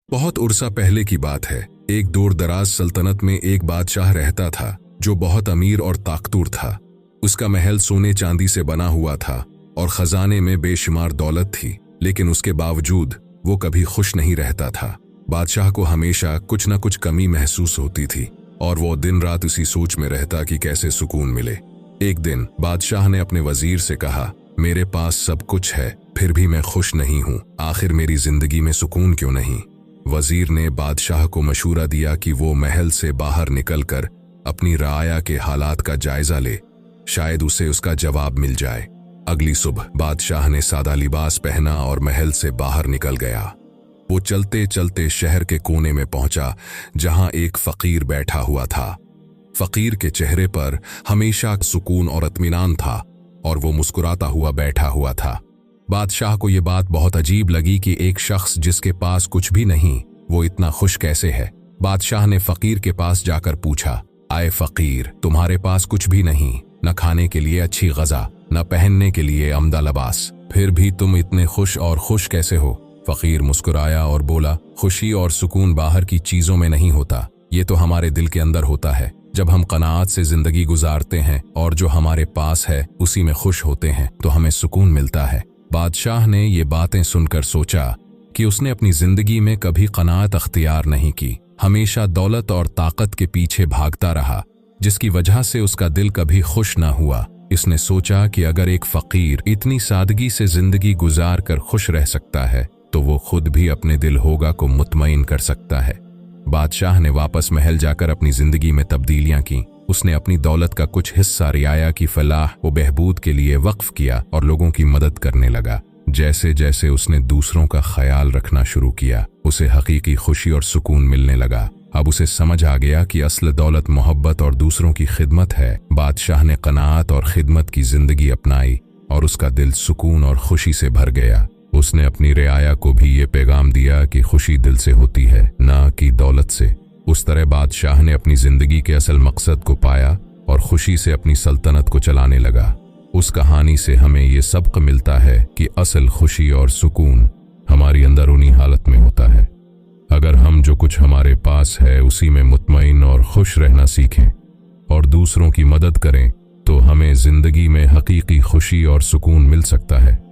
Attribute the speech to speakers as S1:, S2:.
S1: बहुत उरसा पहले की बात है। एक दूर दराज सल्तनत में एक बादशाह रहता था जो बहुत अमीर और ताकतवर था। उसका महल सोने चांदी से बना हुआ था और खजाने में बेशुमार दौलत थी, लेकिन उसके बावजूद वो कभी खुश नहीं रहता था। बादशाह को हमेशा कुछ न कुछ कमी महसूस होती थी और वो दिन रात इसी सोच में रहता कि कैसे सुकून मिले। एक दिन बादशाह ने अपने वजीर से कहा, मेरे पास सब कुछ है, फिर भी मैं खुश नहीं हूँ। आखिर मेरी जिंदगी में सुकून क्यों नहीं? वजीर ने बादशाह को मशूरा दिया कि वो महल से बाहर निकलकर अपनी राया के हालात का जायजा ले, शायद उसे उसका जवाब मिल जाए। अगली सुबह बादशाह ने सादा लिबास पहना और महल से बाहर निकल गया। वो चलते चलते शहर के कोने में पहुंचा जहां एक फकीर बैठा हुआ था। फकीर के चेहरे पर हमेशा सुकून और इत्मीनान था और वो मुस्कुराता हुआ बैठा हुआ था। बादशाह को ये बात बहुत अजीब लगी कि एक शख्स जिसके पास कुछ भी नहीं, वो इतना खुश कैसे है। बादशाह ने फकीर के पास जाकर पूछा, आए फकीर, तुम्हारे पास कुछ भी नहीं, न खाने के लिए अच्छी गजा, न पहनने के लिए अमदा लिबास, फिर भी तुम इतने खुश और खुश कैसे हो? फकीर मुस्कुराया और बोला, खुशी और सुकून बाहर की चीजों में नहीं होता, ये तो हमारे दिल के अंदर होता है। जब हम कनाअत से जिंदगी गुजारते हैं और जो हमारे पास है उसी में खुश होते हैं तो हमें सुकून मिलता है। बादशाह ने ये बातें सुनकर सोचा कि उसने अपनी जिंदगी में कभी कनाअत अख्तियार नहीं की, हमेशा दौलत और ताकत के पीछे भागता रहा, जिसकी वजह से उसका दिल कभी खुश ना हुआ। इसने सोचा कि अगर एक फकीर इतनी सादगी से जिंदगी गुजार कर खुश रह सकता है तो वो खुद भी अपने दिल होगा को मुतमईन कर सकता है। बादशाह ने वापस महल जाकर अपनी जिंदगी में तब्दीलियां की। उसने अपनी दौलत का कुछ हिस्सा रियाया की फलाह व बहबूद के लिए वक्फ किया और लोगों की मदद करने लगा। जैसे जैसे उसने दूसरों का ख्याल रखना शुरू किया, उसे हकीकी खुशी और सुकून मिलने लगा। अब उसे समझ आ गया कि असल दौलत मोहब्बत और दूसरों की खिदमत है। बादशाह ने कनाअत और खिदमत की जिंदगी अपनाई और उसका दिल सुकून और खुशी से भर गया। उसने अपनी रियाया को भी ये पैगाम दिया कि खुशी दिल से होती है, ना कि दौलत से। उस तरह बादशाह ने अपनी जिंदगी के असल मकसद को पाया और खुशी से अपनी सल्तनत को चलाने लगा। उस कहानी से हमें ये सबक मिलता है कि असल खुशी और सुकून हमारी अंदरूनी हालत में होता है। अगर हम जो कुछ हमारे पास है उसी में मुतमईन और खुश रहना सीखें और दूसरों की मदद करें तो हमें जिंदगी में हकीकी खुशी और सुकून मिल सकता है।